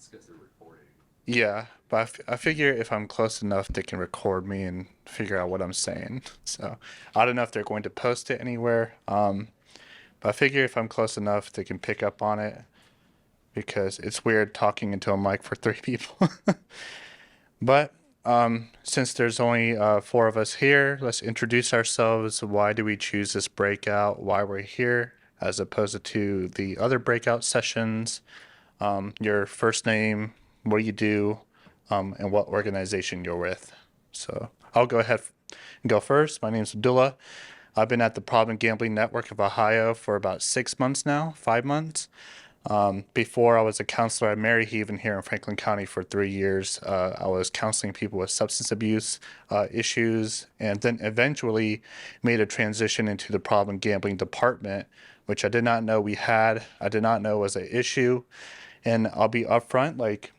It's because they're recording. Yeah, but I figure if I'm close enough, they can record me and figure out what I'm saying. So I don't know if they're going to post it anywhere. But I figure if I'm close enough, they can pick up on it because it's weird talking into a mic for three people. But since there's only four of us here, let's introduce ourselves. Why do we choose this breakout? Why we're here, as opposed to the other breakout sessions? Your first name, what you do, and what organization you're with. So I'll go ahead and go first. My name is Abdullah. I've been at the Problem Gambling Network of Ohio for about 6 months now, 5 months. Before I was a counselor at Mary Haven here in Franklin County for 3 years. I was counseling people with substance abuse issues, and then eventually made a transition into the problem gambling department, which I did not know we had. I did not know was an issue. And I'll be upfront, like,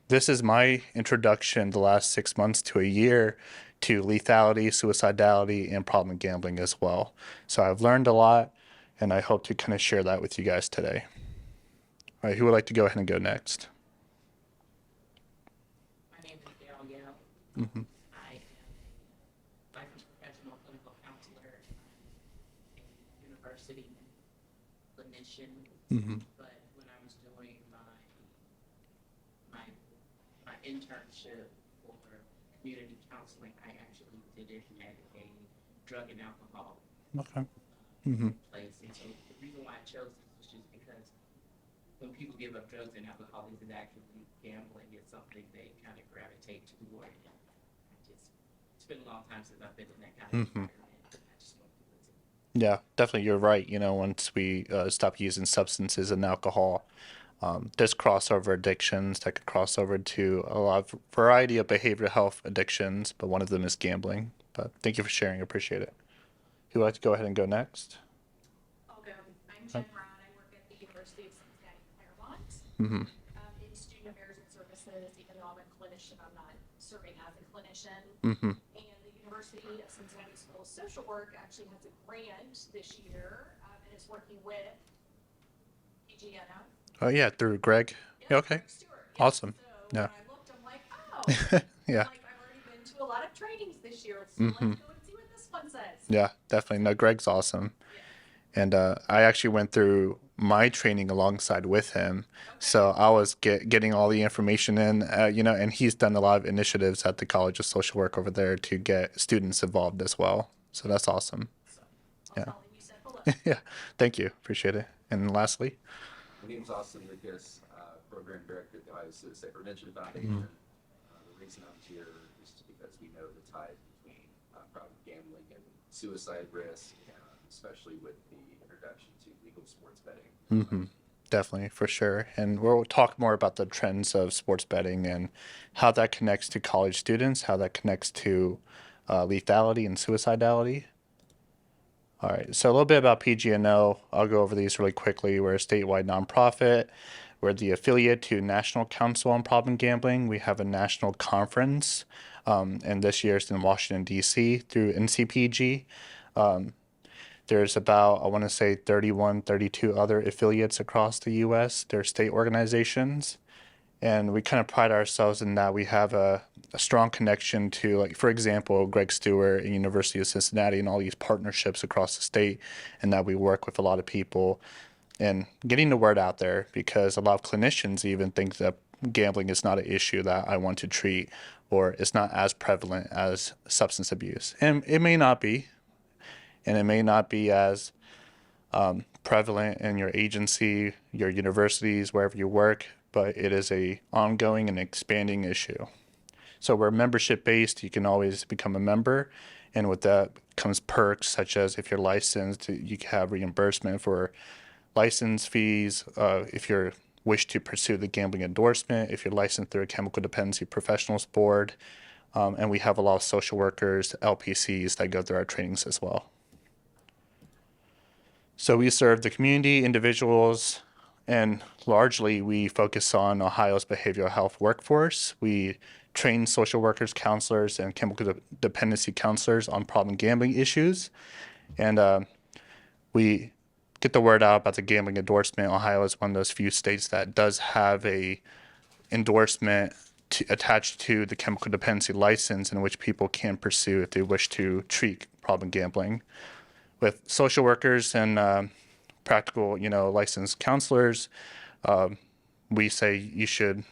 this is my introduction the last 6 months to a year to lethality, suicidality, and problem gambling as well. So I've learned a lot, and I hope to kind of share that with you guys today. All right, who would like to go ahead and go next? My name is Gail Yell. Mm-hmm. I am a licensed professional clinical counselor. I'm a university clinician. Mm-hmm. But when I was doing my my internship for community counseling, I actually did it at a drug and alcohol Okay. Mm-hmm. place. And so the reason why I chose this was just because when people give up drugs and alcohol, this is actually gambling. It's something they kind of gravitate toward. I just, it's been a long time since I've been in that kind of Mm-hmm. environment. I just want to listen. Yeah, definitely. You're right. Once we stop using substances and alcohol, there's crossover addictions that could cross over to a lot of variety of behavioral health addictions, but one of them is gambling. But thank you for sharing. I appreciate it. Who would like to go ahead and go next? I'll go. I'm Jen Brown. I work at the University of Cincinnati, Claremont, Mm-hmm. in student affairs and services. Even though I'm a clinician, I'm not serving as a clinician. Mm-hmm. And the University of Cincinnati School of Social Work actually has a grant this year, and is working with PGNO. Oh yeah, through Greg. Yep, Yeah, okay. Greg Stewart. Yep. Awesome. So Yeah. when I looked, I'm like, oh, Yeah. like I've already been to a lot of trainings this year. So Mm-hmm. let's go and see what this one says. Yeah, definitely. No, Greg's awesome. Yeah. And I actually went through my training alongside with him. Okay. So I was getting all the information in, and he's done a lot of initiatives at the College of Social Work over there to get students involved as well. So that's awesome. So I'll Yeah. tell him you said hello. Yeah. Thank you. Appreciate it. And lastly, My name's Austin Lucas, Program Director at the Ohio Suicide Prevention Foundation. The reason I'm here is because we know the tie between problem gambling and suicide risk, especially with the introduction to legal sports betting. hmm definitely, for sure. And we'll talk more about the trends of sports betting and how that connects to college students, how that connects to lethality and suicidality. All right, so a little bit about PGNO. I'll go over these really quickly. We're a statewide nonprofit. We're the affiliate to National Council on Problem Gambling. We have a national conference, and this year it's in Washington, D.C. through NCPG. There's about, I want to say, 31, 32 other affiliates across the U.S. They're state organizations. And we kind of pride ourselves in that we have a strong connection to, like, for example, Greg Stewart and University of Cincinnati and all these partnerships across the state, and that we work with a lot of people and getting the word out there, because a lot of clinicians even think that gambling is not an issue that I want to treat, or it's not as prevalent as substance abuse. And it may not be, and it may not be as prevalent in your agency, your universities, wherever you work, but it is a ongoing and expanding issue. So we're membership based. You can always become a member, and with that comes perks such as if you're licensed, you can have reimbursement for license fees. If you wish to pursue the gambling endorsement, if you're licensed through a chemical dependency professionals board, and we have a lot of social workers, LPCs that go through our trainings as well. So we serve the community, individuals, and largely we focus on Ohio's behavioral health workforce. We train social workers, counselors, and chemical dependency counselors on problem gambling issues. And we get the word out about the gambling endorsement. Ohio is one of those few states that does have a endorsement attached to the chemical dependency license in which people can pursue if they wish to treat problem gambling. With social workers and practical, licensed counselors, we say you should.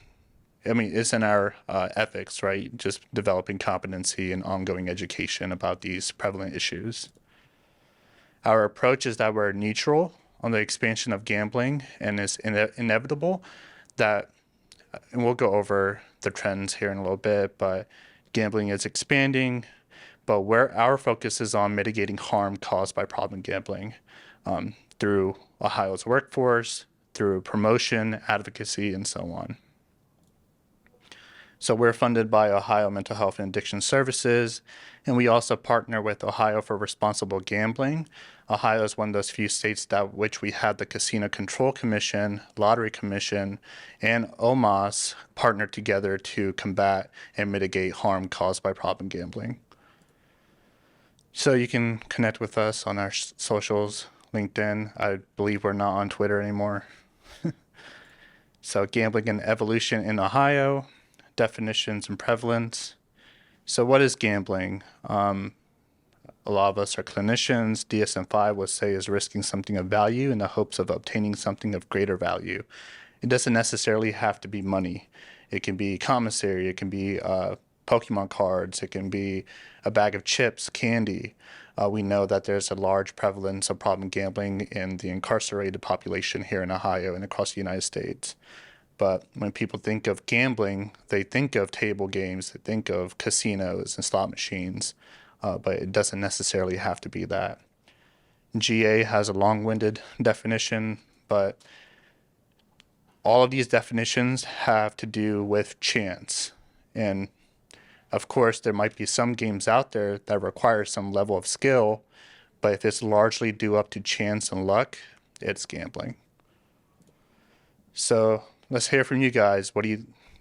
I mean, it's in our ethics, right? Just developing competency and ongoing education about these prevalent issues. Our approach is that we're neutral on the expansion of gambling, and it's inevitable that, and we'll go over the trends here in a little bit, but gambling is expanding, but where our focus is on mitigating harm caused by problem gambling through Ohio's workforce, through promotion, advocacy, and so on. So we're funded by Ohio Mental Health and Addiction Services, and we also partner with Ohio for Responsible Gambling. Ohio is one of those few states that which we had the Casino Control Commission, Lottery Commission, and OMAS partner together to combat and mitigate harm caused by problem gambling. So you can connect with us on our socials, LinkedIn. I believe we're not on Twitter anymore. So Gambling and Evolution in Ohio, definitions and prevalence. So what is gambling? A lot of us are clinicians. DSM-5 would say is risking something of value in the hopes of obtaining something of greater value. It doesn't necessarily have to be money. It can be commissary. It can be Pokemon cards. It can be a bag of chips, candy. We know that there's a large prevalence of problem gambling in the incarcerated population here in Ohio and across the United States. But when people think of gambling, they think of table games, they think of casinos and slot machines, but it doesn't necessarily have to be that. GA has a long-winded definition, but all of these definitions have to do with chance. And of course, there might be some games out there that require some level of skill, but if it's largely due up to chance and luck, it's gambling. So let's hear from you guys. What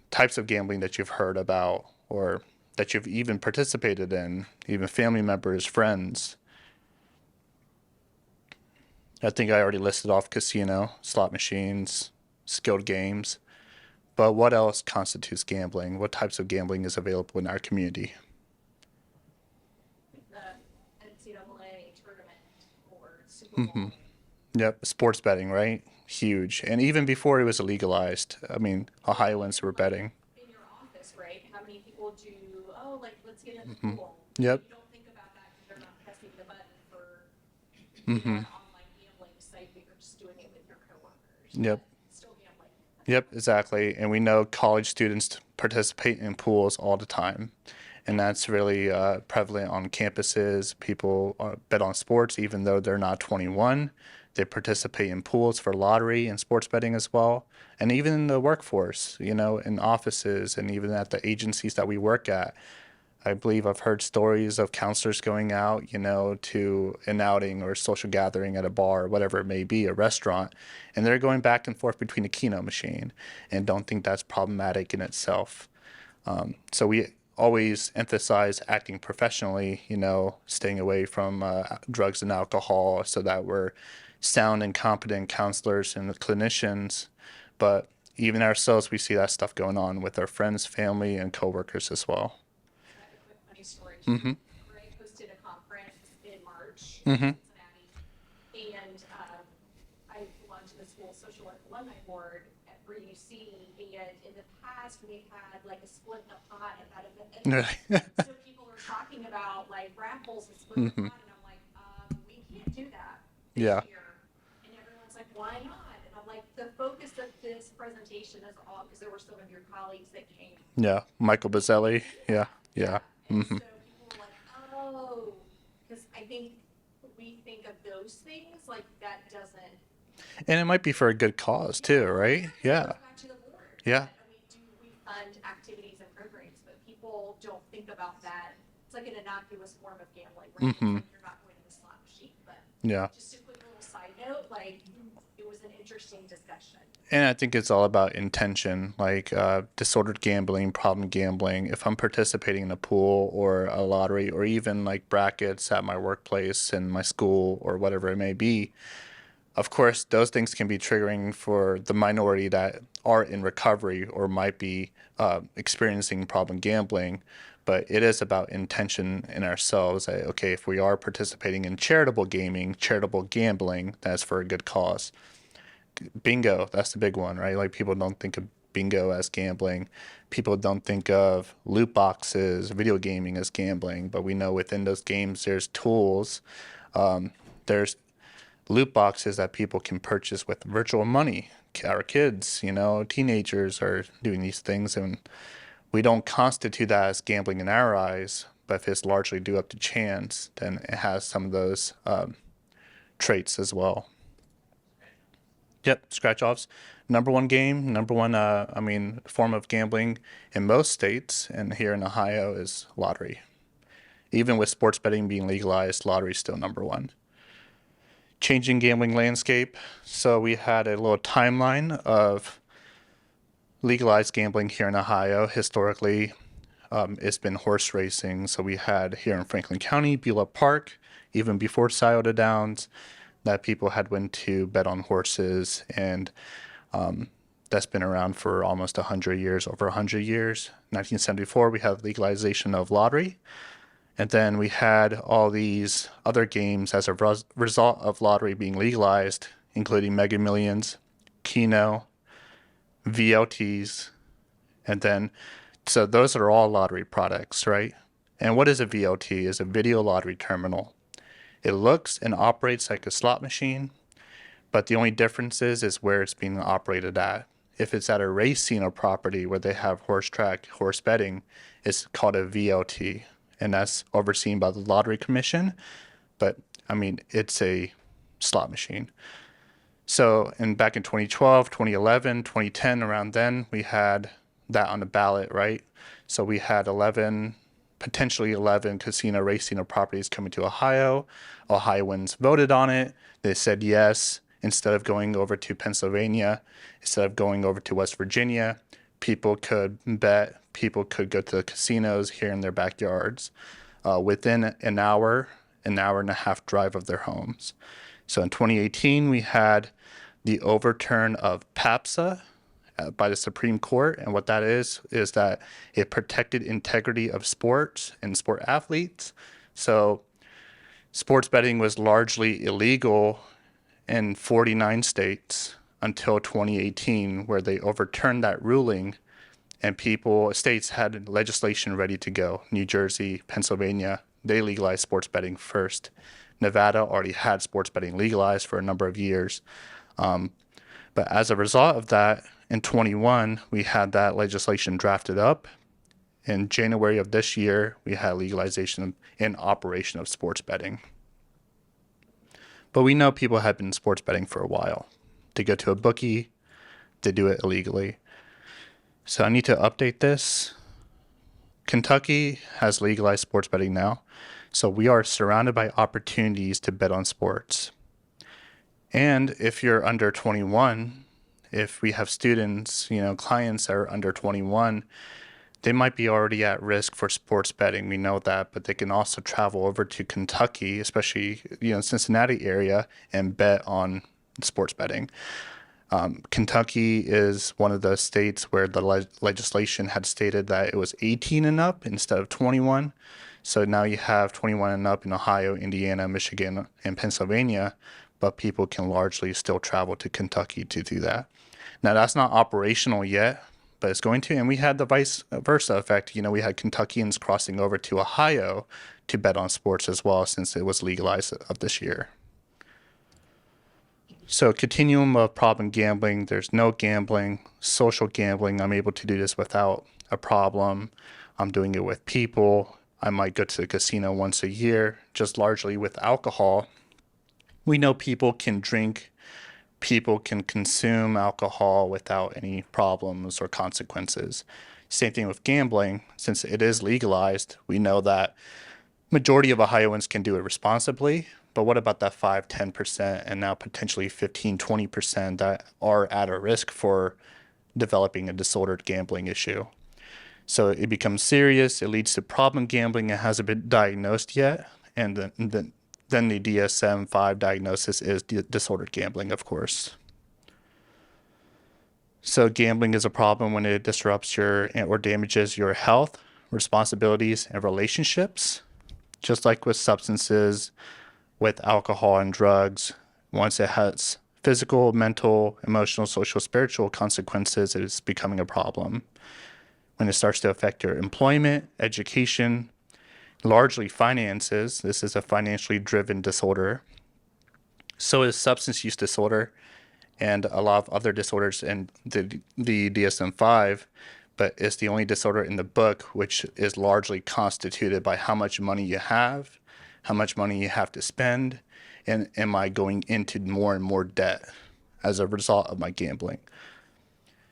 types of gambling that you've heard about or that you've even participated in, even family members, friends? I think I already listed off casino, slot machines, skilled games. But what else constitutes gambling? What types of gambling is available in our community? The NCAA tournament or Super Bowl. Yep, sports betting, right? Huge. And even before it was legalized, I mean, Ohioans were betting. In your office, right? How many people do, let's get in the pool. Yep. You don't think about that because they're not pressing the button for an online gambling site, but you're just doing it with your coworkers. Yep. But still gambling. Yep, exactly. And we know college students participate in pools all the time. And that's really prevalent on campuses. People bet on sports even though they're not 21. They participate in pools for lottery and sports betting as well. And even in the workforce, in offices and even at the agencies that we work at. I believe I've heard stories of counselors going out, to an outing or social gathering at a bar, or whatever it may be, a restaurant, and they're going back and forth between a Keno machine and don't think that's problematic in itself. So we always emphasize acting professionally, staying away from drugs and alcohol so that we're sound and competent counselors and clinicians. But even ourselves, we see that stuff going on with our friends, family, and coworkers as well. I have a quick funny story. Mm-hmm. Greg hosted a conference in March Mm-hmm. in Cincinnati, and I belong to the school social work alumni board at UC, and in the past we've had like a split in a pot at that event. So people were talking about like raffles and split the pot, and I'm like, we can't do that this Yeah. year. And everyone's like, why not? And I'm like, the focus of this presentation is all because there were some of your colleagues that came. Yeah, Michael Bazzelli. Yeah. And Mm-hmm. so people were like, oh, because I think we think of those things like that doesn't. And it might be for a good cause too, right? Yeah. It goes back to the board. Yeah. We fund activities and programs, but people don't think about that. It's like an innocuous form of gambling, right? It's like you're not going to the slot machine, but Yeah. just a quick little side note, like it was an interesting discussion. And I think it's all about intention, like disordered gambling, problem gambling. If I'm participating in a pool or a lottery or even like brackets at my workplace and my school or whatever it may be, Of course, those things can be triggering for the minority that are in recovery or might be experiencing problem gambling. But it is about intention in ourselves. That, okay, if we are participating in charitable gaming, charitable gambling, that's for a good cause. Bingo, that's the big one, right? Like people don't think of bingo as gambling. People don't think of loot boxes, video gaming as gambling, but we know within those games there's tools. There's loot boxes that people can purchase with virtual money. Our kids, teenagers are doing these things, and we don't constitute that as gambling in our eyes. But if it's largely due up to chance, then it has some of those traits as well. Yep, scratch offs. Number one game, form of gambling in most states, and here in Ohio is lottery. Even with sports betting being legalized, lottery is still number one. Changing gambling landscape. So we had a little timeline of legalized gambling here in Ohio. Historically, it's been horse racing. So we had here in Franklin County, Beulah Park, even before Scioto Downs, that people had went to bet on horses, and that's been around for almost 100 years, over 100 years. 1974, we had legalization of lottery. And then we had all these other games as a result of lottery being legalized, including Mega Millions, Keno, VLTs, and then, so those are all lottery products, right? And what is a VLT? It's a video lottery terminal. It looks and operates like a slot machine, but the only difference is where it's being operated at. If it's at a racing or property where they have horse track, horse betting, it's called a VLT. And that's overseen by the Lottery Commission. But, it's a slot machine. So, back in 2012, 2011, 2010, around then, we had that on the ballot, right? So we had potentially 11 casino racing or properties coming to Ohio. Ohioans voted on it. They said yes. Instead of going over to Pennsylvania, instead of going over to West Virginia, people could bet, people could go to the casinos here in their backyards within an hour and a half drive of their homes. So in 2018, we had the overturn of PAPSA by the Supreme Court. And what that is that it protected integrity of sports and sport athletes. So sports betting was largely illegal in 49 states until 2018, where they overturned that ruling, and states had legislation ready to go. New Jersey, Pennsylvania, they legalized sports betting first. Nevada already had sports betting legalized for a number of years. But as a result of that, in 21, we had that legislation drafted up. In January of this year, we had legalization and operation of sports betting. But we know people have been sports betting for a while. They go to a bookie, they do it illegally. So I need to update this. Kentucky has legalized sports betting now. So we are surrounded by opportunities to bet on sports. And if you're under 21, if we have students, clients that are under 21, they might be already at risk for sports betting. We know that, but they can also travel over to Kentucky, especially, Cincinnati area, and bet on sports betting. Kentucky is one of those states where the legislation had stated that it was 18 and up instead of 21. So now you have 21 and up in Ohio, Indiana, Michigan, and Pennsylvania, but people can largely still travel to Kentucky to do that. Now, that's not operational yet, but it's going to. And we had the vice versa effect. We had Kentuckians crossing over to Ohio to bet on sports as well, since it was legalized of this year. So continuum of problem gambling, there's no gambling, social gambling. I'm able to do this without a problem. I'm doing it with people. I might go to the casino once a year, just largely with alcohol. We know people can drink, people can consume alcohol without any problems or consequences. Same thing with gambling. Since it is legalized, we know that majority of Ohioans can do it responsibly. But what about that 5-10% and now potentially 15-20% that are at a risk for developing a disordered gambling issue? So it becomes serious. It leads to problem gambling. It hasn't been diagnosed yet. And then the DSM-5 diagnosis is disordered gambling, of course. So gambling is a problem when it disrupts your or damages your health, responsibilities, and relationships. Just like with substances, with alcohol and drugs, once it has physical, mental, emotional, social, spiritual consequences, it is becoming a problem. When it starts to affect your employment, education, largely finances, this is a financially driven disorder. So is substance use disorder and a lot of other disorders in the DSM-5, but it's the only disorder in the book which is largely constituted by how much money you have, how much money you have to spend, and am I going into more and more debt as a result of my gambling.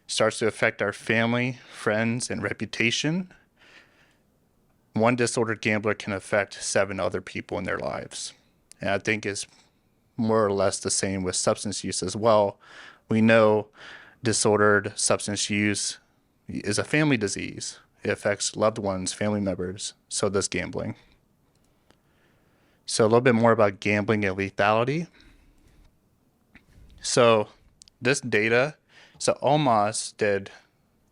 Starts to affect our family, friends, and reputation. One disordered gambler can affect 7 other people in their lives. And I think it's more or less the same with substance use as well. We know disordered substance use is a family disease. It affects loved ones, family members. So does gambling. So a little bit more about gambling and lethality. So this data, so OMAS did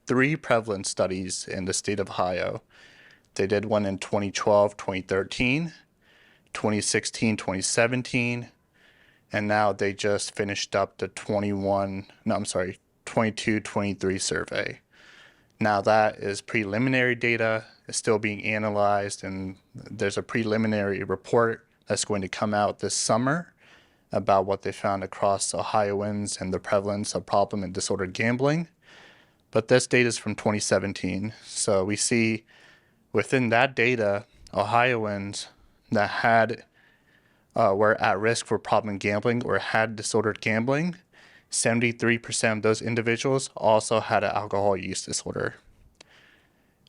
3 prevalence studies in the state of Ohio. They did one in 2012, 2013, 2016, 2017, and now they just finished up the 22, 23 survey. Now that is preliminary data. It's still being analyzed, and there's a preliminary report that's going to come out this summer about what they found across Ohioans and the prevalence of problem and disordered gambling. But this data is from 2017. So we see within that data, Ohioans that had were at risk for problem gambling or had disordered gambling, 73% of those individuals also had an alcohol use disorder.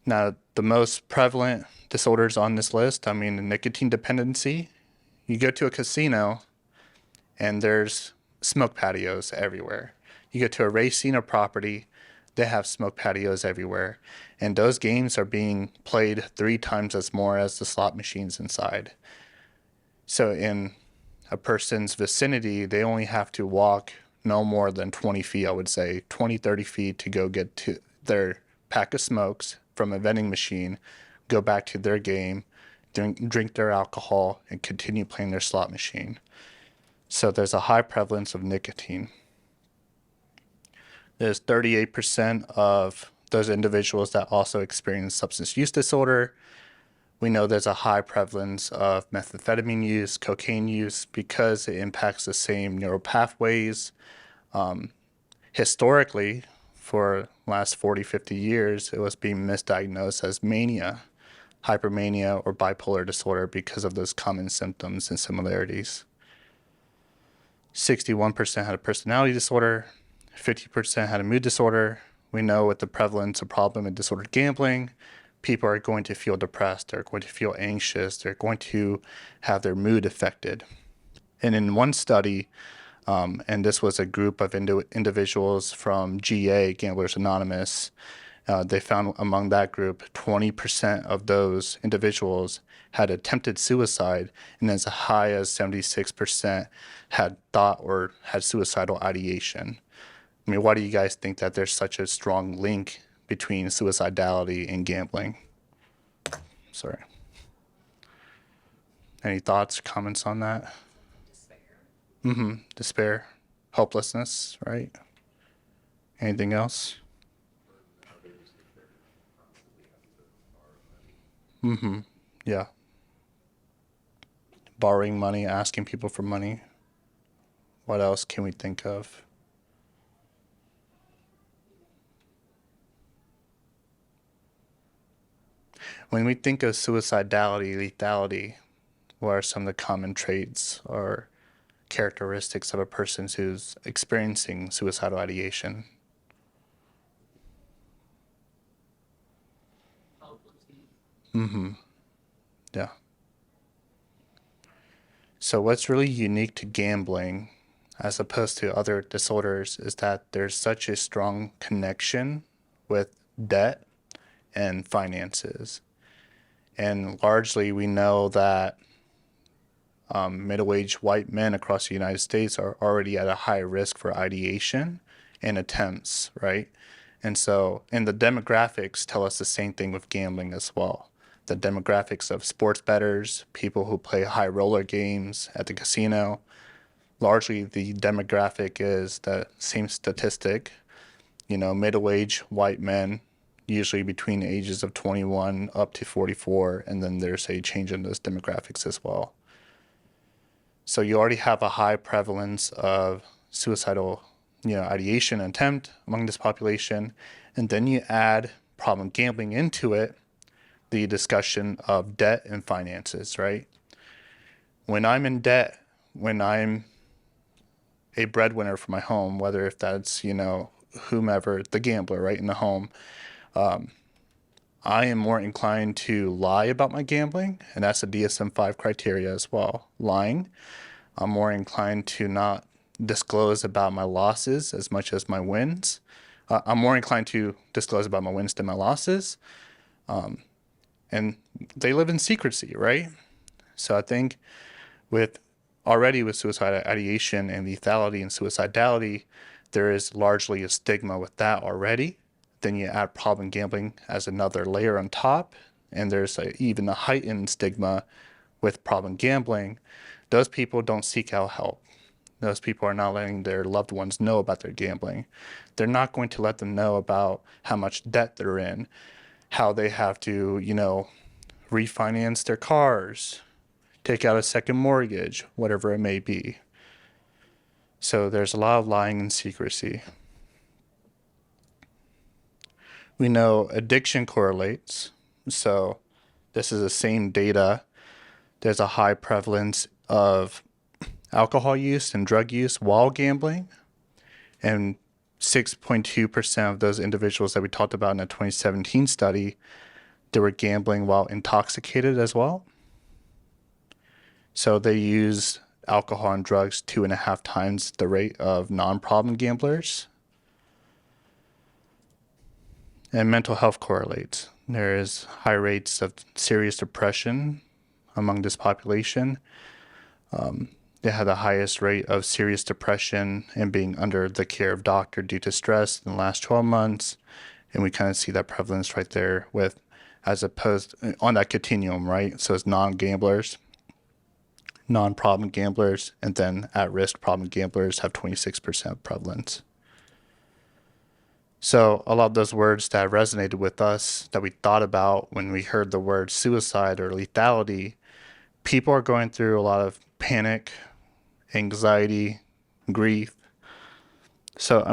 Now, the most prevalent disorders on this list, nicotine dependency. You go to a casino and there's smoke patios everywhere. You go to a racing or property, they have smoke patios everywhere. And those games are being played 3 times as more as the slot machines inside. So in a person's vicinity, they only have to walk no more than 20 feet, I would say, 20, 30 feet to go get to their pack of smokes from a vending machine, go back to their game, drink their alcohol, and continue playing their slot machine. So there's a high prevalence of nicotine. There's 38% of those individuals that also experience substance use disorder. We know there's a high prevalence of methamphetamine use, cocaine use, because it impacts the same neural pathways. Historically, for last 40, 50 years, it was being misdiagnosed as mania, hypermania, or bipolar disorder because of those common symptoms and similarities. 61% had a personality disorder, 50% had a mood disorder. We know with the prevalence of problem in disordered gambling, people are going to feel depressed, they're going to feel anxious, they're going to have their mood affected. And in one study, and this was a group of individuals from GA, Gamblers Anonymous, they found among that group 20% of those individuals had attempted suicide, and as high as 76% had thought or had suicidal ideation. Why do you guys think that there's such a strong link between suicidality and gambling? Sorry. Any thoughts, comments on that? Despair. Despair, hopelessness, right? Anything else? Yeah. Borrowing money, asking people for money. What else can we think of? When we think of suicidality, lethality, what are some of the common traits or characteristics of a person who's experiencing suicidal ideation? Yeah. So what's really unique to gambling as opposed to other disorders is that there's such a strong connection with debt and finances. And largely we know that Middle-aged white men across the United States are already at a high risk for ideation and attempts, right? And the demographics tell us the same thing with gambling as well. The demographics of sports bettors, people who play high roller games at the casino, largely the demographic is the same statistic, middle-aged white men, usually between the ages of 21 up to 44, and then there's a change in those demographics as well. So you already have a high prevalence of suicidal, ideation and attempt among this population, and then you add problem gambling into it, the discussion of debt and finances, right? When I'm in debt, when I'm a breadwinner for my home, whether if that's, whomever, the gambler, right, in the home, I am more inclined to lie about my gambling, and that's a DSM-5 criteria as well, lying. I'm more inclined to not disclose about my losses as much as my wins. I'm more inclined to disclose about my wins than my losses. And they live in secrecy, right? So I think with suicide ideation and lethality and suicidality, there is largely a stigma with that already. Then you add problem gambling as another layer on top, and there's even a heightened stigma with problem gambling. Those people don't seek out help. Those people are not letting their loved ones know about their gambling. They're not going to let them know about how much debt they're in, how they have to, refinance their cars, take out a second mortgage, whatever it may be. So there's a lot of lying and secrecy. We know addiction correlates. So this is the same data. There's a high prevalence of alcohol use and drug use while gambling. And 6.2% of those individuals that we talked about in the 2017 study, they were gambling while intoxicated as well. So they use alcohol and drugs 2.5 times the rate of non-problem gamblers. And mental health correlates. There is high rates of serious depression among this population. They have the highest rate of serious depression and being under the care of doctor due to stress in the last 12 months. And we kind of see that prevalence right there with, as opposed on that continuum, right? So it's non-gamblers, non-problem gamblers, and then at-risk problem gamblers have 26% prevalence. So a lot of those words that resonated with us, that we thought about when we heard the word suicide or lethality, people are going through a lot of panic, anxiety, grief. So,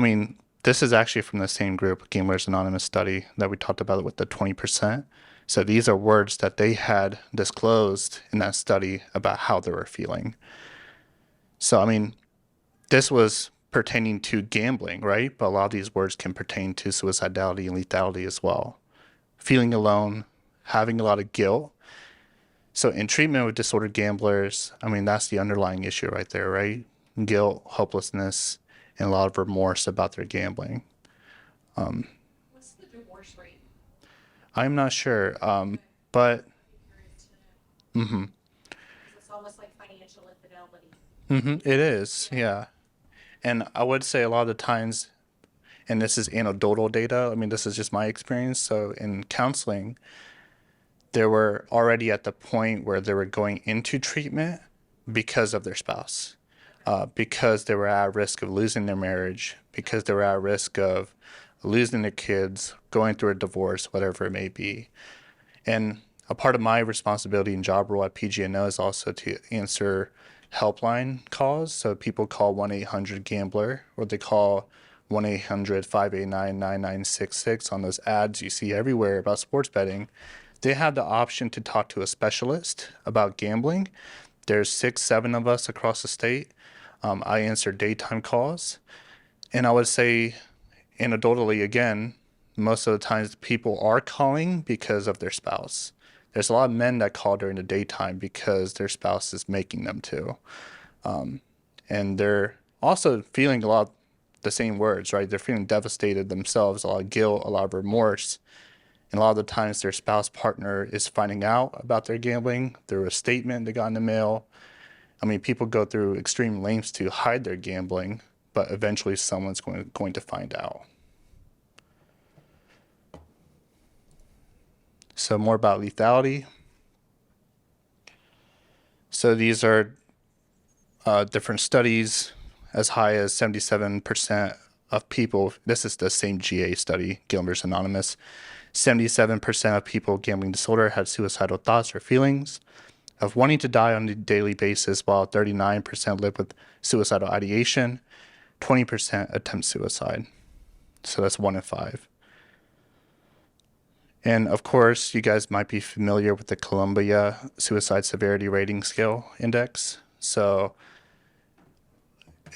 this is actually from the same group, Gamblers Anonymous study, that we talked about with the 20%. So these are words that they had disclosed in that study about how they were feeling. So, this was pertaining to gambling, right? But a lot of these words can pertain to suicidality and lethality as well. Feeling alone, having a lot of guilt. So in treatment with disordered gamblers, that's the underlying issue right there, right? Guilt, hopelessness, and a lot of remorse about their gambling. What's the divorce rate? I'm not sure, but Because it's almost like financial infidelity. it is, yeah. And I would say a lot of the times, and this is anecdotal data, this is just my experience. So in counseling, they were already at the point where they were going into treatment because of their spouse, because they were at risk of losing their marriage, because they were at risk of losing their kids, going through a divorce, whatever it may be. And a part of my responsibility and job role at PGNO is also to answer helpline calls. So people call 1-800-GAMBLER, or they call 1-800-589-9966 on those ads you see everywhere about sports betting. They have the option to talk to a specialist about gambling. There's 6-7 of us across the state. I answer daytime calls. And I would say, anecdotally again, most of the times people are calling because of their spouse. There's a lot of men that call during the daytime because their spouse is making them to. And they're also feeling a lot of the same words, right? They're feeling devastated themselves, a lot of guilt, a lot of remorse. And a lot of the times their spouse partner is finding out about their gambling through a statement they got in the mail. I mean, people go through extreme lengths to hide their gambling, but eventually someone's going to find out. So more about lethality. So these are different studies. As high as 77% of people, this is the same GA study, Gamblers Anonymous, 77% of people with gambling disorder had suicidal thoughts or feelings of wanting to die on a daily basis, while 39% live with suicidal ideation, 20% attempt suicide. So that's 1 in 5. And of course, you guys might be familiar with the Columbia Suicide Severity Rating Scale Index. So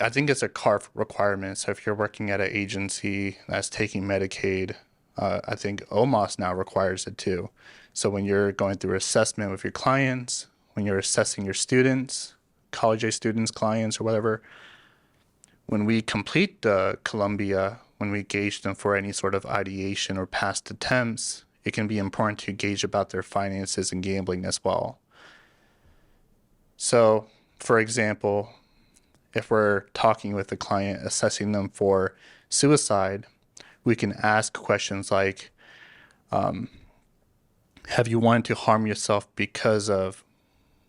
I think it's a CARF requirement. So if you're working at an agency that's taking Medicaid, I think OMOS now requires it too. So when you're going through assessment with your clients, when you're assessing your students, college age students, clients, or whatever, when we complete the Columbia, when we gauge them for any sort of ideation or past attempts, it can be important to gauge about their finances and gambling as well. So, for example, if we're talking with a client, assessing them for suicide, we can ask questions like, have you wanted to harm yourself because of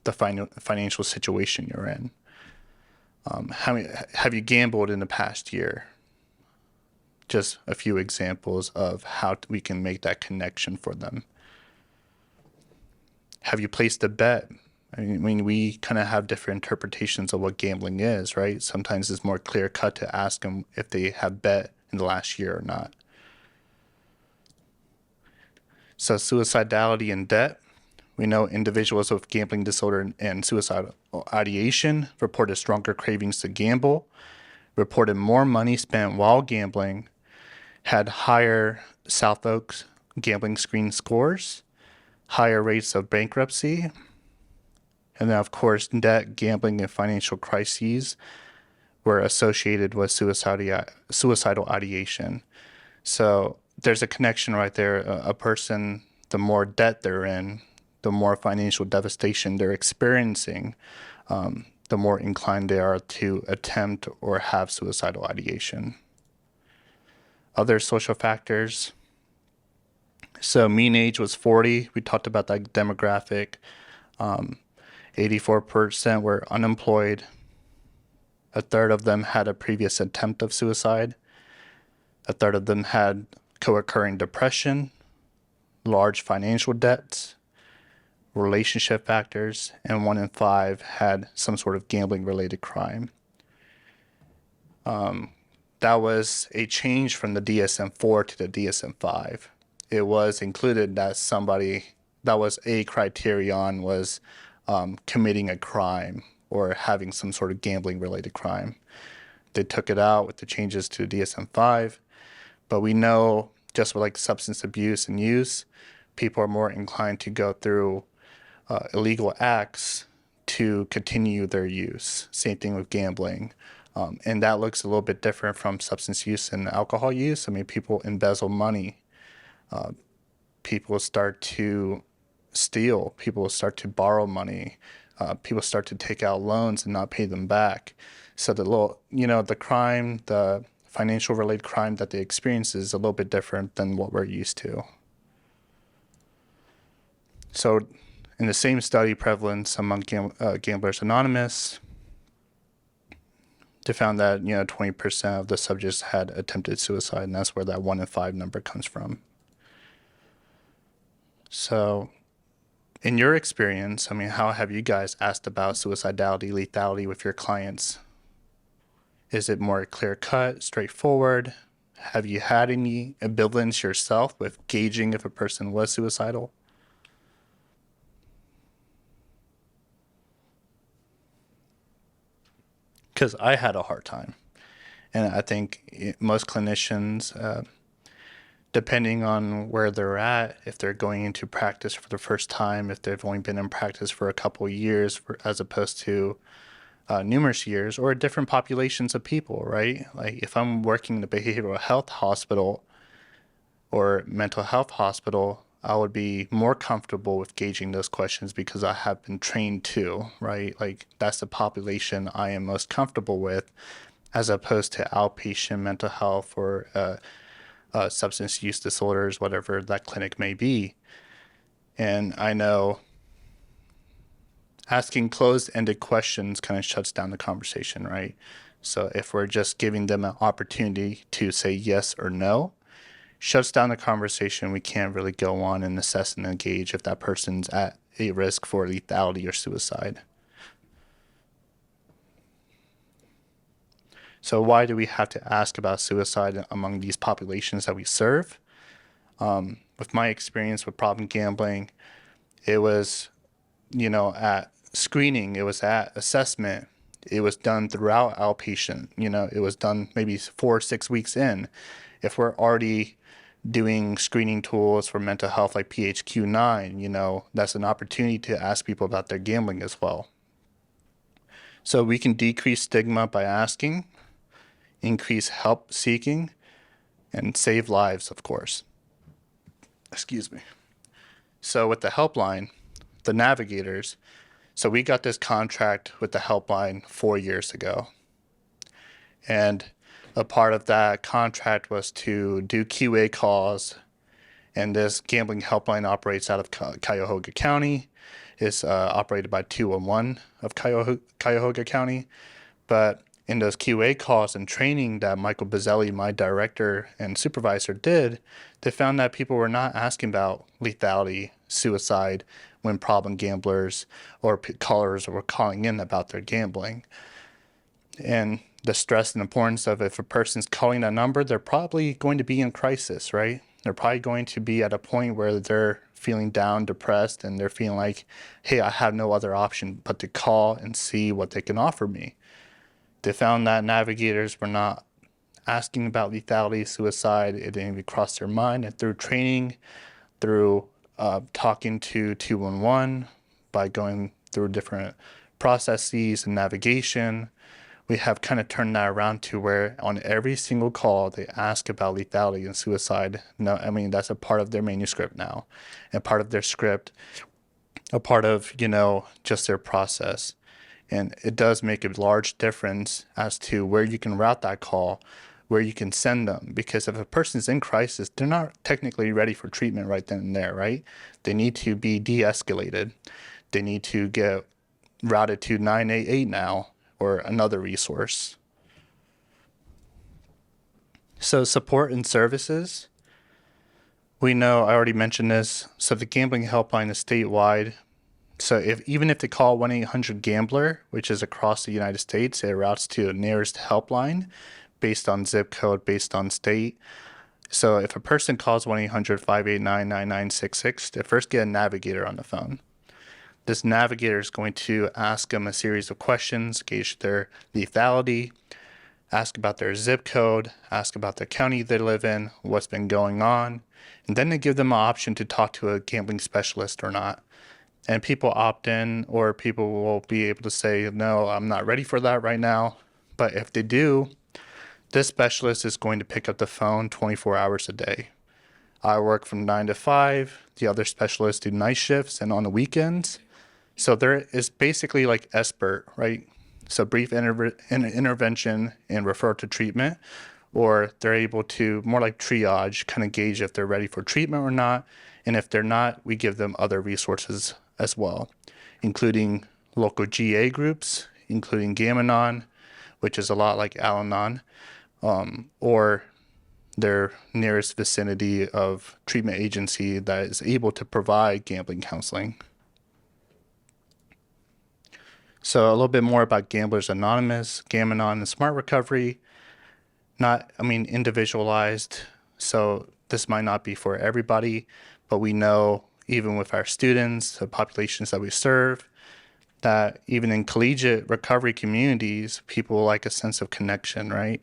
the financial situation you're in? Have you gambled in the past year? Just a few examples of how we can make that connection for them. Have you placed a bet? I mean, we kind of have different interpretations of what gambling is, right? Sometimes it's more clear cut to ask them if they have bet in the last year or not. So suicidality and debt. We know individuals with gambling disorder and suicidal ideation reported stronger cravings to gamble, reported more money spent while gambling, had higher South Oaks gambling screen scores, higher rates of bankruptcy, and then, of course, debt, gambling, and financial crises were associated with suicidal ideation. So there's a connection right there. A person, the more debt they're in, the more financial devastation they're experiencing, the more inclined they are to attempt or have suicidal ideation. Other social factors. So mean age was 40. We talked about that demographic. 84% were unemployed. A third of them had a previous attempt of suicide. A third of them had co-occurring depression, large financial debts, relationship factors, and 1 in 5 had some sort of gambling-related crime. That was a change from the DSM-4 to the DSM-5. It was included that somebody, that was a criterion, was committing a crime or having some sort of gambling-related crime. They took it out with the changes to DSM-5, but we know just with like substance abuse and use, people are more inclined to go through illegal acts to continue their use. Same thing with gambling. And that looks a little bit different from substance use and alcohol use. I mean, people embezzle money. People start to steal. People start to borrow money. People start to take out loans and not pay them back. So the crime, the financial related crime that they experience is a little bit different than what we're used to. So in the same study, prevalence among Gamblers Anonymous, they found that 20% of the subjects had attempted suicide, and that's where that 1 in 5 number comes from. So in your experience, I mean, how have you guys asked about suicidality, lethality with your clients? Is it more clear-cut, straightforward? Have you had any ambivalence yourself with gauging if a person was suicidal? Because I had a hard time. And I think most clinicians, depending on where they're at, if they're going into practice for the first time, if they've only been in practice for a couple of years as opposed to numerous years, or different populations of people, right? Like if I'm working in a behavioral health hospital or mental health hospital, I would be more comfortable with gauging those questions because I have been trained to, right? Like that's the population I am most comfortable with, as opposed to outpatient mental health or substance use disorders, whatever that clinic may be. And I know asking closed-ended questions kind of shuts down the conversation, right? So if we're just giving them an opportunity to say yes or no, shuts down the conversation. We can't really go on and assess and engage if that person's at a risk for lethality or suicide. So why do we have to ask about suicide among these populations that we serve? With my experience with problem gambling, it was, at screening, it was at assessment, it was done throughout outpatient, it was done maybe 4 or 6 weeks in. If we're already doing screening tools for mental health like PHQ-9, that's an opportunity to ask people about their gambling as well. So we can decrease stigma by asking, increase help seeking, and save lives, of course. Excuse me. So with the helpline, the navigators, so we got this contract with the helpline 4 years ago. And a part of that contract was to do QA calls. And this gambling helpline operates out of Cuyahoga County. It's operated by 211 of Cuyahoga County. But in those QA calls and training that Michael Bazzelli, my director and supervisor, did, they found that people were not asking about lethality, suicide, when problem gamblers or callers were calling in about their gambling. And the stress and importance of if a person's calling that number, they're probably going to be in crisis, right? They're probably going to be at a point where they're feeling down, depressed, and they're feeling like, hey, I have no other option but to call and see what they can offer me. They found that navigators were not asking about lethality, suicide. It didn't even cross their mind. And through training, through talking to 211, by going through different processes and navigation, we have kind of turned that around to where on every single call they ask about lethality and suicide. No, I mean, that's a part of their manuscript now, and part of their script, a part of, just their process. And it does make a large difference as to where you can route that call, where you can send them. Because if a person's in crisis, they're not technically ready for treatment right then and there, right? They need to be de-escalated. They need to get routed to 988 now, or another resource. So support and services. We know, I already mentioned this, so the gambling helpline is statewide. So even if they call 1-800-GAMBLER, which is across the United States, it routes to the nearest helpline based on zip code, based on state. So if a person calls 1-800-589-9966, they first get a navigator on the phone. This navigator is going to ask them a series of questions, gauge their lethality, ask about their zip code, ask about the county they live in, what's been going on, and then they give them an option to talk to a gambling specialist or not. And people opt in, or people will be able to say, no, I'm not ready for that right now. But if they do, this specialist is going to pick up the phone 24 hours a day. I work from 9 to 5. The other specialists do night shifts and on the weekends. So there is basically like SBIRT, right? So brief intervention and refer to treatment, or they're able to more like triage, kind of gauge if they're ready for treatment or not. And if they're not, we give them other resources as well, including local GA groups, including Gam-Anon, which is a lot like Al-Anon, or their nearest vicinity of treatment agency that is able to provide gambling counseling. So a little bit more about Gamblers Anonymous, Gam-Anon, and Smart Recovery. Individualized. So this might not be for everybody, but we know even with our students, the populations that we serve, that even in collegiate recovery communities, people like a sense of connection, right?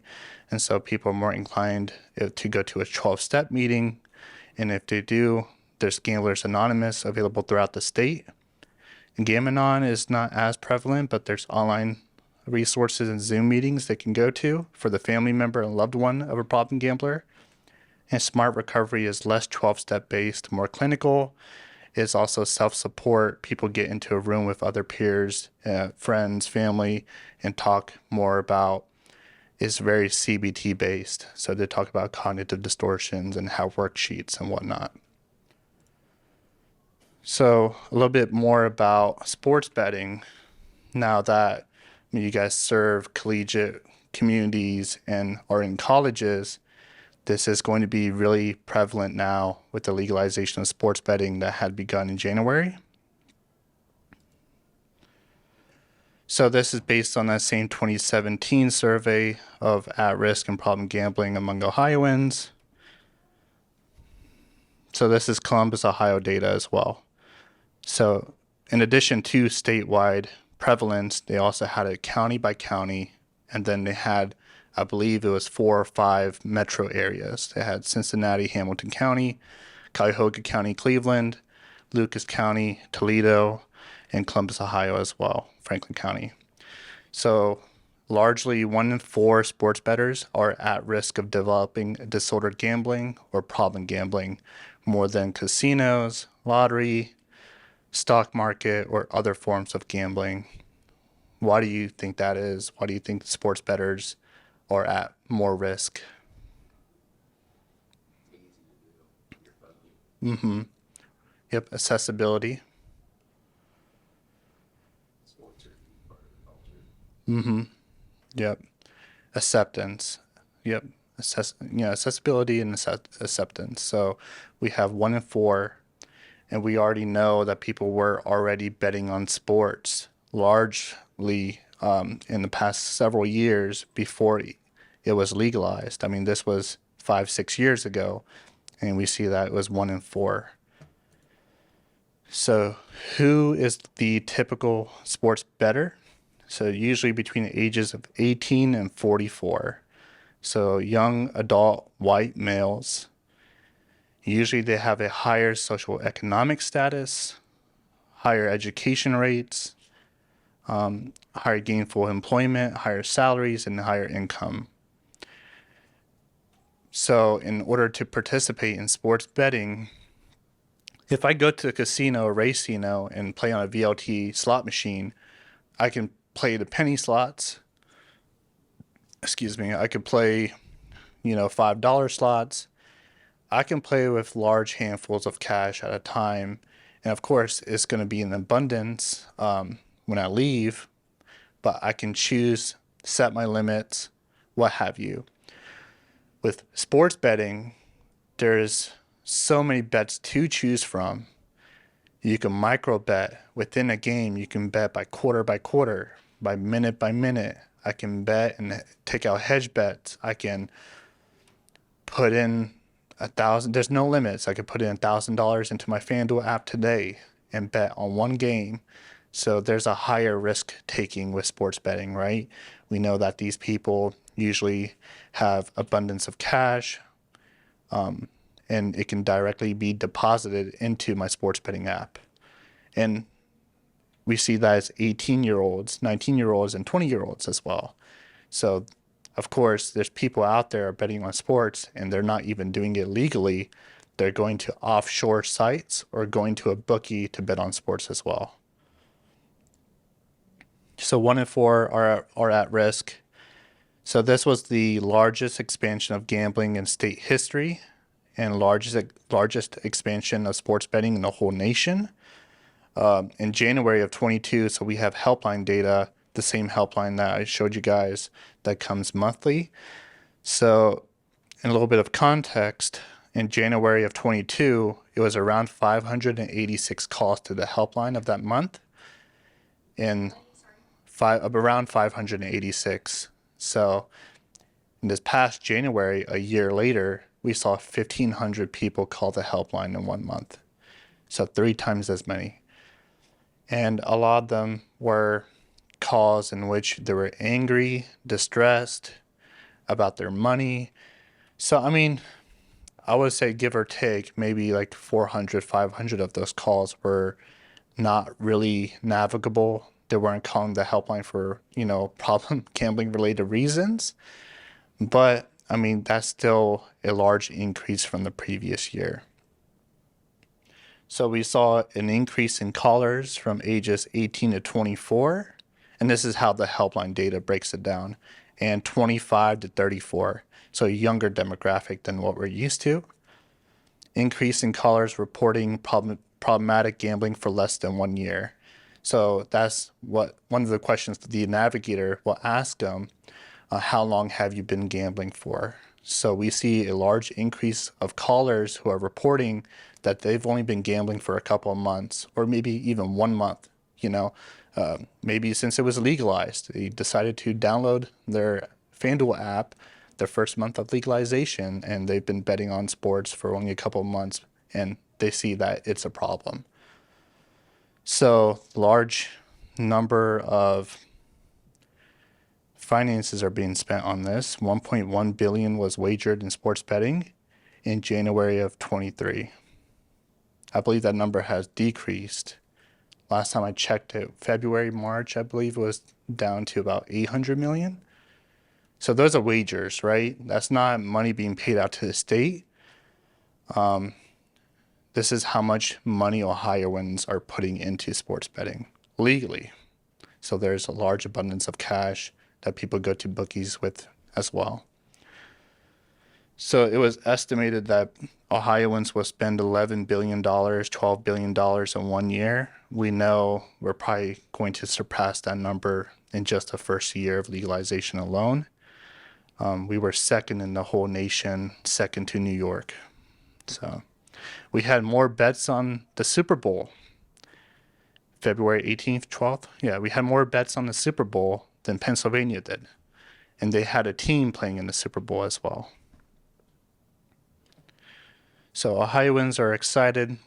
And so people are more inclined to go to a 12-step meeting. And if they do, there's Gamblers Anonymous available throughout the state. And Gam-Anon is not as prevalent, but there's online resources and Zoom meetings they can go to for the family member and loved one of a problem gambler. And smart recovery is less 12-step based, more clinical. It's also self-support. People get into a room with other peers, friends, family, and talk more about. It's very CBT based. So they talk about cognitive distortions and how worksheets and whatnot. So a little bit more about sports betting. Now that you guys serve collegiate communities and are in colleges, this is going to be really prevalent now with the legalization of sports betting that had begun in January. So this is based on that same 2017 survey of at-risk and problem gambling among Ohioans. So this is Columbus, Ohio data as well. So in addition to statewide prevalence, they also had it county by county, and then they had, I believe it was 4 or 5 metro areas. They had Cincinnati, Hamilton County, Cuyahoga County, Cleveland, Lucas County, Toledo, and Columbus, Ohio as well, Franklin County. So largely 1 in 4 sports bettors are at risk of developing disordered gambling or problem gambling more than casinos, lottery, stock market, or other forms of gambling. Why do you think that is? Why do you think sports bettors are at more risk? It's easy to do. Your phone, Mm-hmm. Yep, accessibility. sports are a huge part of the culture. Mm-hmm. Yep, acceptance. Yep, accessibility and acceptance. So we have 1 in 4, and we already know that people were already betting on sports largely in the past several years before it was legalized. I mean, this was 5-6 years ago, and we see that it was 1 in 4. So who is the typical sports bettor? So usually between the ages of 18 and 44. So young adult white males. Usually they have a higher social economic status, higher education rates, higher gainful employment, higher salaries, and higher income. So in order to participate in sports betting, if I go to a casino or racino and play on a VLT slot machine, I can play the penny slots. Excuse me. I could play, $5 slots. I can play with large handfuls of cash at a time. And of course, it's going to be in abundance when I leave, but I can choose, set my limits, what have you. With sports betting, there's so many bets to choose from. You can micro bet within a game. You can bet by quarter, by minute. I can bet and take out hedge bets. I can put in 1,000. There's no limits. I could put in $1,000 into my FanDuel app today and bet on one game. So there's a higher risk taking with sports betting, right? We know that these people usually have abundance of cash, and it can directly be deposited into my sports betting app. And we see that as 18-year-olds, 19-year-olds, and 20-year-olds as well. So, of course, there's people out there betting on sports, and they're not even doing it legally. They're going to offshore sites or going to a bookie to bet on sports as well. So 1 in 4 are at risk. So this was the largest expansion of gambling in state history and largest expansion of sports betting in the whole nation. In January of 22, so we have helpline data, the same helpline that I showed you guys that comes monthly. So in a little bit of context, in January of 22, it was around 586 calls to the helpline of that month. In around 586. So in this past January, a year later, we saw 1,500 people call the helpline in 1 month. So 3 times as many. And a lot of them were calls in which they were angry, distressed about their money. So, I mean, I would say give or take, maybe like 400, 500 of those calls were not really navigable. They weren't calling the helpline for, problem gambling related reasons. But I mean, that's still a large increase from the previous year. So we saw an increase in callers from ages 18 to 24, and this is how the helpline data breaks it down, and 25 to 34, so a younger demographic than what we're used to. Increase in callers reporting problematic gambling for less than 1 year. So that's what one of the questions the navigator will ask them, how long have you been gambling for? So we see a large increase of callers who are reporting that they've only been gambling for a couple of months or maybe even 1 month, maybe since it was legalized. They decided to download their FanDuel app their first month of legalization, and they've been betting on sports for only a couple of months, and they see that it's a problem. So large number of finances are being spent on this. 1.1 billion was wagered in sports betting in January of 23. I believe that number has decreased. Last time I checked it, February, March, I believe it was down to about 800 million. So those are wagers, right? That's not money being paid out to the state. This is how much money Ohioans are putting into sports betting legally. So there's a large abundance of cash that people go to bookies with as well. So it was estimated that Ohioans will spend $11 billion, $12 billion in 1 year. We know we're probably going to surpass that number in just the first year of legalization alone. We were second in the whole nation, second to New York. So we had more bets on the Super Bowl. February 18th, 12th. Yeah, we had more bets on the Super Bowl than Pennsylvania did. And they had a team playing in the Super Bowl as well. So Ohioans are excited.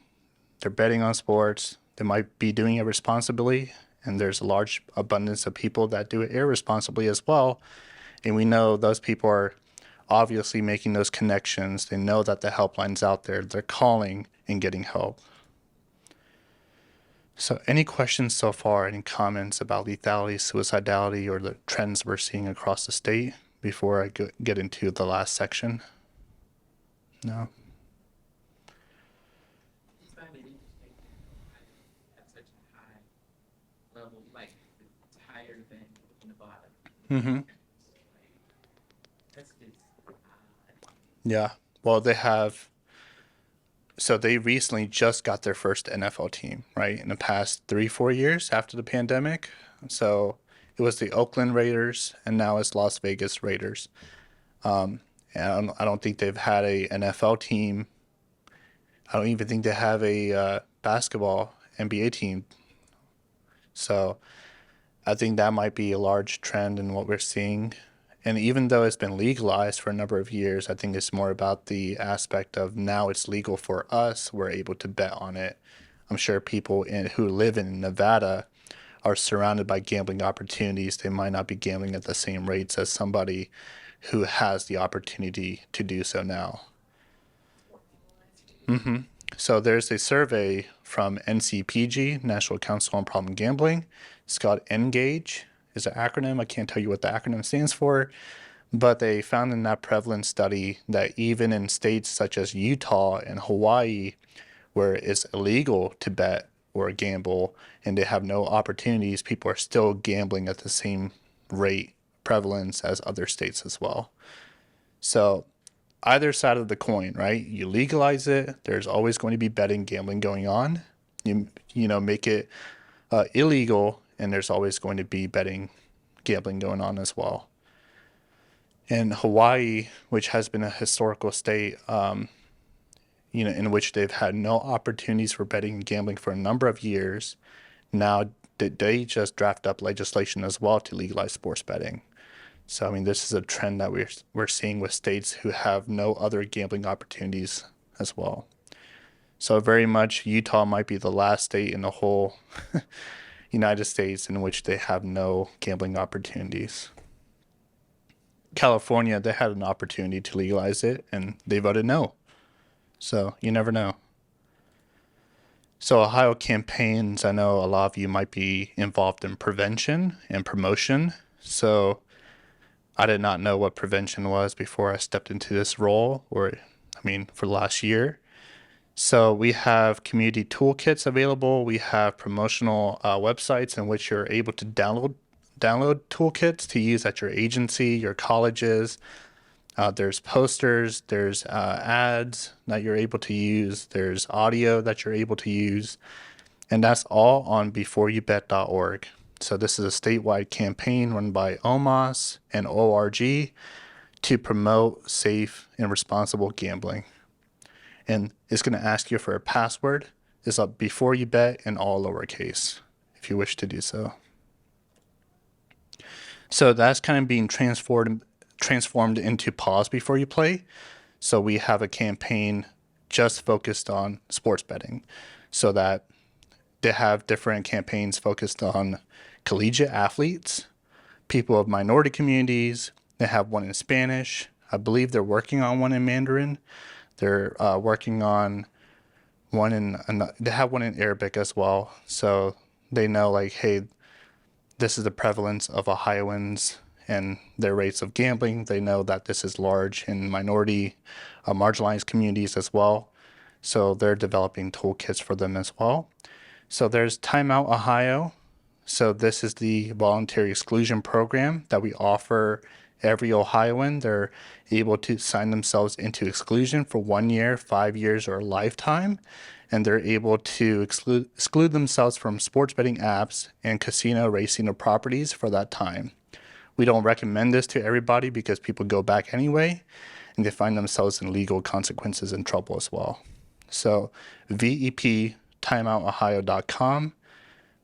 They're betting on sports. They might be doing it responsibly. And there's a large abundance of people that do it irresponsibly as well. And we know those people are obviously making those connections. They know that the helpline's out there. They're calling and getting help. So any questions so far, any comments about lethality, suicidality, or the trends we're seeing across the state before I get into the last section? No? It's kind of interesting at such a high level, like it's higher than Nevada. Mm-hmm. That's just odd. Yeah. Well, they recently just got their first NFL team, right? In the past 3-4 years after the pandemic. So it was the Oakland Raiders, and now it's Las Vegas Raiders. And I don't think they've had a NFL team. I don't even think they have a basketball NBA team. So I think that might be a large trend in what we're seeing. And even though it's been legalized for a number of years, I think it's more about the aspect of now it's legal for us. We're able to bet on it. I'm sure people who live in Nevada are surrounded by gambling opportunities. They might not be gambling at the same rates as somebody who has the opportunity to do so now. Mm-hmm. So there's a survey from NCPG, National Council on Problem Gambling. It's called Engage. Is an acronym. I can't tell you what the acronym stands for, but they found in that prevalence study that even in states such as Utah and Hawaii, where it's illegal to bet or gamble and they have no opportunities, people are still gambling at the same rate prevalence as other states as well. So either side of the coin, right? You legalize it, there's always going to be betting, gambling going on. Make it illegal, and there's always going to be betting, gambling going on as well. In Hawaii, which has been a historical state, in which they've had no opportunities for betting and gambling for a number of years, now they just draft up legislation as well to legalize sports betting. So, I mean, this is a trend that we're seeing with states who have no other gambling opportunities as well. So very much Utah might be the last state in the whole United States in which they have no gambling opportunities. California, they had an opportunity to legalize it, and they voted no. So you never know. So Ohio campaigns, I know a lot of you might be involved in prevention and promotion. So I did not know what prevention was before I stepped into this role, for the last year. So we have community toolkits available. We have promotional websites in which you're able to download toolkits to use at your agency, your colleges. There's posters, there's ads that you're able to use, there's audio that you're able to use, and that's all on beforeyoubet.org. So this is a statewide campaign run by OMAS and ORG to promote safe and responsible gambling. And it's going to ask you for a password. It's up before you bet in all lowercase, if you wish to do so. So that's kind of being transformed into pause before you play. So we have a campaign just focused on sports betting, so that they have different campaigns focused on collegiate athletes, people of minority communities. They have one in Spanish. I believe they're working on one in Mandarin. They're working on one they have one in Arabic as well. So they know, like, hey, this is the prevalence of Ohioans and their rates of gambling. They know that this is large in minority, marginalized communities as well. So they're developing toolkits for them as well. So there's Timeout Ohio. So this is the voluntary exclusion program that we offer every Ohioan. They're able to sign themselves into exclusion for 1 year, 5 years, or a lifetime. And they're able to exclude themselves from sports betting apps and casino, racing, or properties for that time. We don't recommend this to everybody because people go back anyway, and they find themselves in legal consequences and trouble as well. So VEP timeoutohio.com.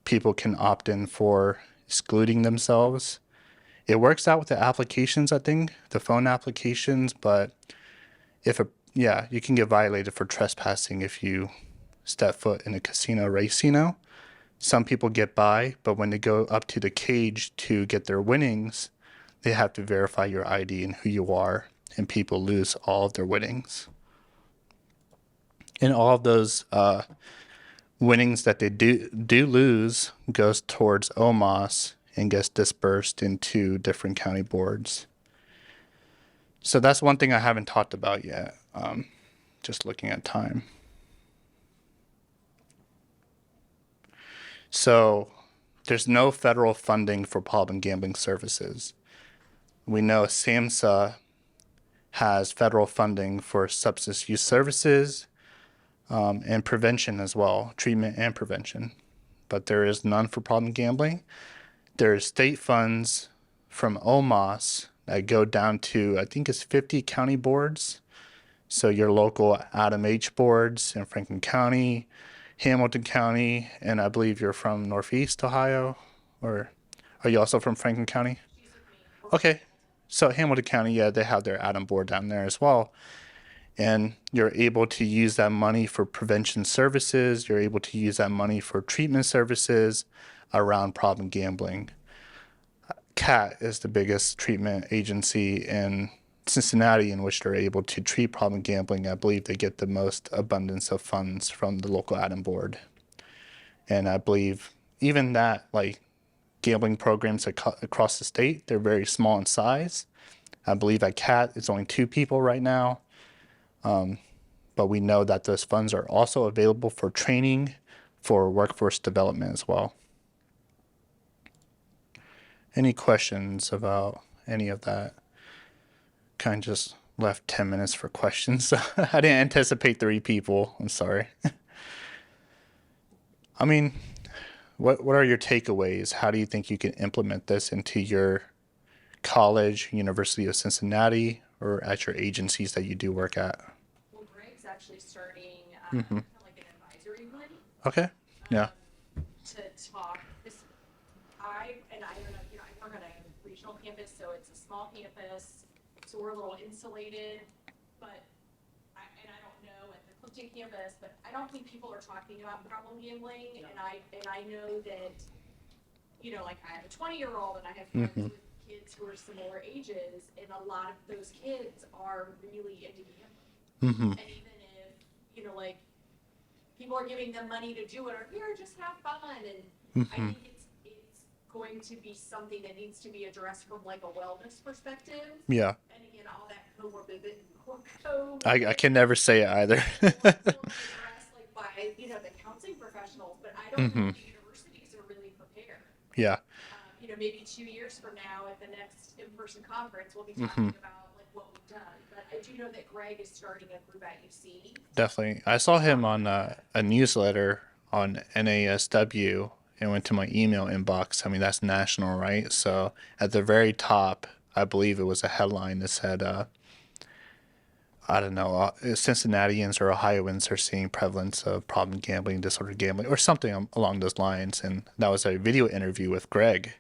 People can opt in for excluding themselves. It works out with the applications, I think, the phone applications, but you can get violated for trespassing if you step foot in a casino racino. Some people get by, but when they go up to the cage to get their winnings, they have to verify your ID and who you are, and people lose all of their winnings. And all of those winnings that they do lose goes towards OMAS and gets dispersed into different county boards. So that's one thing I haven't talked about yet. Just looking at time. So there's no federal funding for problem gambling services. We know SAMHSA has federal funding for substance use services and prevention as well, treatment and prevention. But there is none for problem gambling. There's state funds from OMAS that go down to, I think it's 50 county boards. So your local Adam H. boards in Franklin County, Hamilton County, and I believe you're from Northeast Ohio, or are you also from Franklin County? Okay, so Hamilton County, yeah, they have their Adam board down there as well. And you're able to use that money for prevention services. You're able to use that money for treatment services around problem gambling. CAT is the biggest treatment agency in Cincinnati in which they're able to treat problem gambling. I believe they get the most abundance of funds from the local Adam board. And I believe even that, like, gambling programs across the state, they're very small in size. I believe at CAT it's only 2 people right now. But we know that those funds are also available for training, for workforce development as well. Any questions about any of that? Kind of just left 10 minutes for questions. I didn't anticipate 3 people. I'm sorry. I mean, what are your takeaways? How do you think you can implement this into your college, University of Cincinnati, or at your agencies that you do work at? Well, Greg's actually starting Mhm. kind of like an advisory one. Okay. Yeah. To talk. I don't know, I work on a regional campus, so it's a small campus, so we're a little insulated. But I don't know at the Clifton campus, but I don't think people are talking about problem gambling. And I know that, like I have a 20-year-old and I have friends with kids who are similar ages, and a lot of those kids are really into gambling. And even if, like, people are giving them money to do it, or here, just have fun. And I think it's going to be something that needs to be addressed from like a wellness perspective. Yeah. And again, all that I can never say it either. will be addressed like by, the counseling professionals, but I don't know Mhm. if the universities are really prepared. Yeah. Maybe 2 years from now at the next in-person conference, we'll be Mm-hmm. talking about like what we've done. But I do know that Greg is starting a group at UC. Definitely. I saw him on a newsletter on NASW and went to my email inbox. I mean, that's national, right? So at the very top, I believe it was a headline that said, I don't know, Cincinnatians or Ohioans are seeing prevalence of problem gambling, disordered gambling, or something along those lines. And that was a video interview with Greg.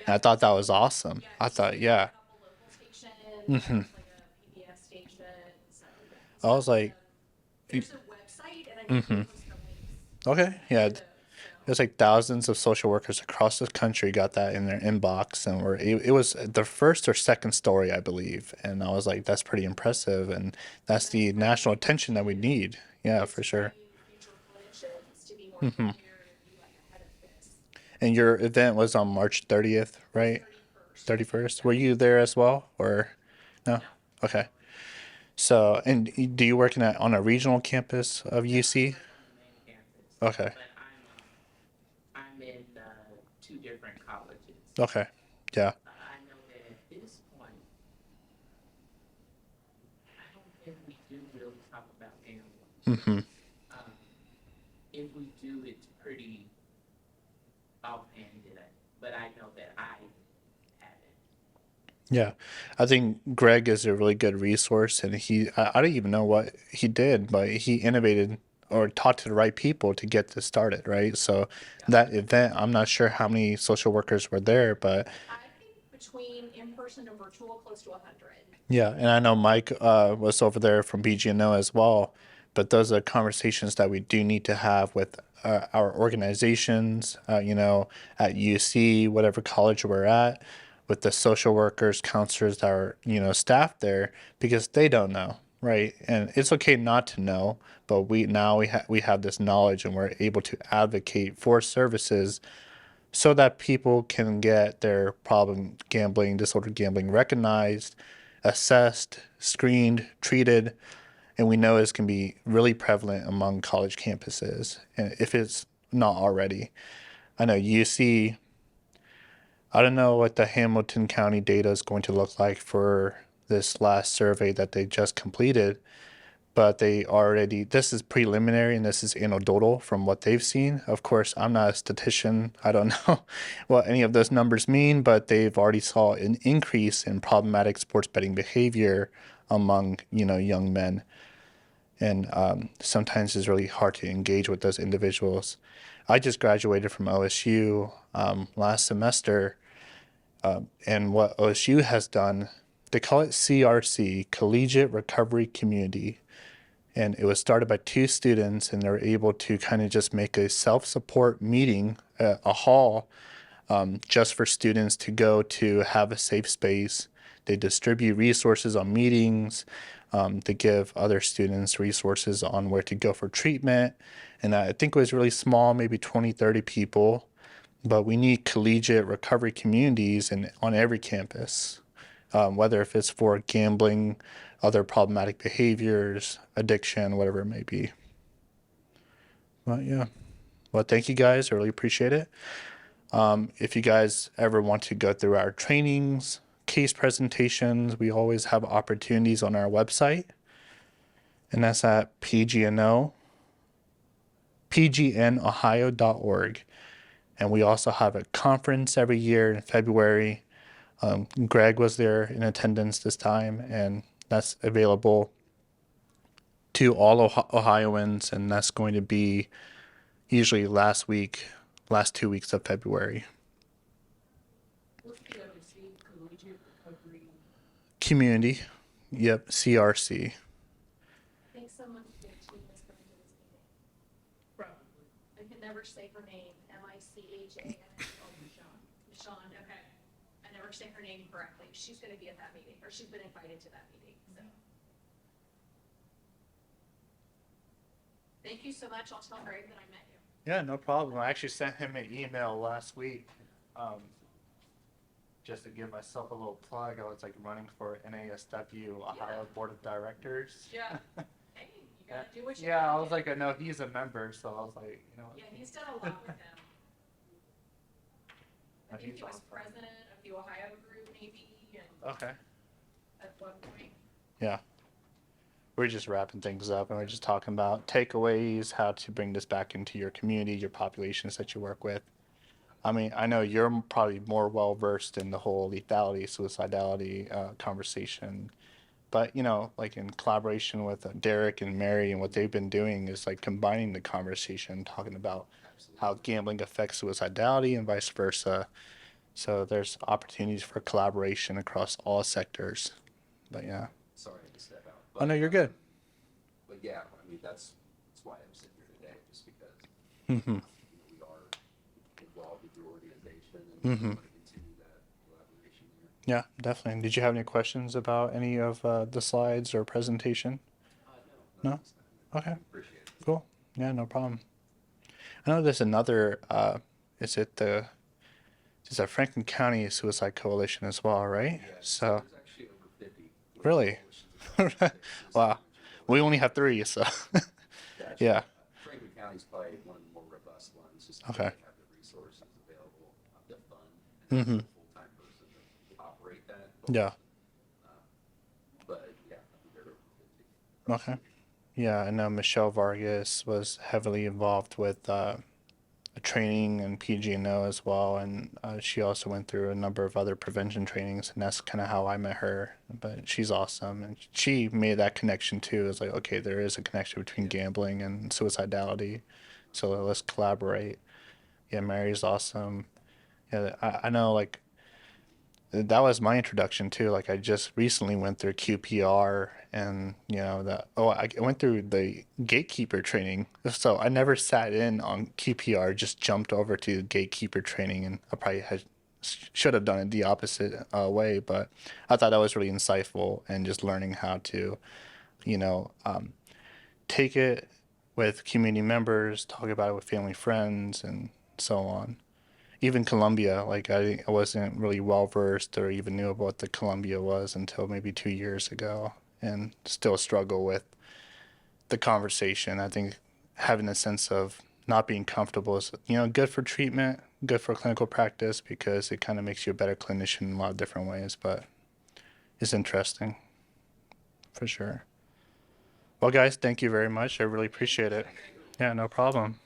And I thought that was awesome. Yeah, I thought, a yeah. couple local stations, Mhm. like a PBS station. So I was like, there's a website, and I need to Mhm. post the links okay, yeah. to those. There's like thousands of social workers across the country got that in their inbox, and it was the first or second story, I believe. And I was like, that's pretty impressive, and that's the national attention that we need. Yeah, for sure. Future clinicians to be more Mhm. prepared and be like ahead of this. And your event was on March 30th, right? 31st. Were you there as well, or no? Okay. So, and do you work on a regional campus of UC? On the main campus. Okay. But I'm in 2 different colleges. Okay. Yeah. I know that at this point, I don't think we do really talk about gambling. Mm-hmm. If we do, it's pretty offhanded, but I know that I haven't. Yeah, I think Greg is a really good resource, and I don't even know what he did, but he innovated or talked to the right people to get this started, right? So that event, I'm not sure how many social workers were there, but I think between in-person and virtual, close to 100. yeah, and I know Mike was over there from BGNO as well, but those are conversations that we do need to have with our organizations, at UC, whatever college we're at, with the social workers, counselors that are, staff there, because they don't know, right? And it's okay not to know, but we have this knowledge and we're able to advocate for services so that people can get their problem gambling, disordered gambling recognized, assessed, screened, treated, and we know this can be really prevalent among college campuses, and if it's not already. I know UC, I don't know what the Hamilton County data is going to look like for this last survey that they just completed, but this is preliminary and this is anecdotal from what they've seen. Of course, I'm not a statistician. I don't know what any of those numbers mean, but they've already saw an increase in problematic sports betting behavior among, young men. And sometimes it's really hard to engage with those individuals. I just graduated from OSU last semester, and what OSU has done, they call it CRC, Collegiate Recovery Community. And it was started by 2 students, and they were able to kind of just make a self-support meeting, a hall, just for students to go to have a safe space. They distribute resources on meetings. They give other students resources on where to go for treatment. And I think it was really small, maybe 20, 30 people. But we need collegiate recovery communities on every campus, whether if it's for gambling, other problematic behaviors, addiction, whatever it may be. But yeah, well, thank you guys. I really appreciate it. If you guys ever want to go through our trainings, case presentations, we always have opportunities on our website, and that's at pgnohio.org. And we also have a conference every year in February. Greg was there in attendance this time, and that's available to all Ohioans, and that's going to be usually last 2 weeks of February. What's the other C, collegiate recovery? Community, yep, CRC. I think someone from their team is going to this meeting. Probably. I can never say her name, Michahan. Oh, Michonne. Michonne, okay. I never say her name correctly. She's going to be at that meeting, or she's been invited to that meeting, so. Thank you so much. I'll tell Greg that I met you. Yeah, no problem. I actually sent him an email last week just to give myself a little plug, I was like running for NASW Ohio Board of Directors. Yeah. Hey, you gotta do what you Yeah, gotta I was do. like, I know he's a member, so I was like, you know. Yeah, he's done a lot with them. I No, think he's he was awesome. president of the Ohio group maybe, and Okay. at one point. Yeah. We're just wrapping things up and we're just talking about takeaways, how to bring this back into your community, your populations that you work with. I mean, I know you're probably more well versed in the whole lethality, suicidality conversation, but you know, like in collaboration with Derek and Mary and what they've been doing is like combining the conversation, talking about how Absolutely. gambling affects suicidality and vice versa. So there's opportunities for collaboration across all sectors. But yeah. Sorry to step out. Oh no, you're good. But yeah, I mean, that's why I'm sitting here today, just because Mm-hmm. we are involved with your organization and Mm-hmm. want to continue that collaboration there. Yeah, definitely. Did you have any questions about any of the slides or presentation? No, No? this time. Okay, Appreciate it. cool. Yeah, no problem. I know there's another, is it Franklin County Suicide Coalition as well, right? Yeah, So, there's actually over 50 really? coalitions across the state. Wow. We only have 3, so. Gotcha. Yeah. Franklin County's probably one of the more robust ones, just because Okay. they have the resources available to fund and have Mhm. a full-time person to operate that. Yeah. But yeah, I think they're over 50. Okay. Yeah, I know Michelle Vargas was heavily involved with training and PG&O as well, and she also went through a number of other prevention trainings, and that's kind of how I met her. But she's awesome, and she made that connection too. It's like, okay, there is a connection between gambling and suicidality, so let's collaborate. Yeah, Mary's awesome. Yeah, I know, like, that was my introduction too. Like I just recently went through QPR and you know I went through the gatekeeper training. So I never sat in on QPR, just jumped over to gatekeeper training and I probably should have done it the opposite way, but I thought that was really insightful and just learning how to, you know, take it with community members, talk about it with family friends and so on. Even Colombia, like I wasn't really well versed or even knew about what the Colombia was until maybe 2 years ago, and still struggle with the conversation. I think having a sense of not being comfortable is, you know, good for treatment, good for clinical practice because it kind of makes you a better clinician in a lot of different ways. But it's interesting, for sure. Well, guys, thank you very much. I really appreciate it. Yeah, no problem.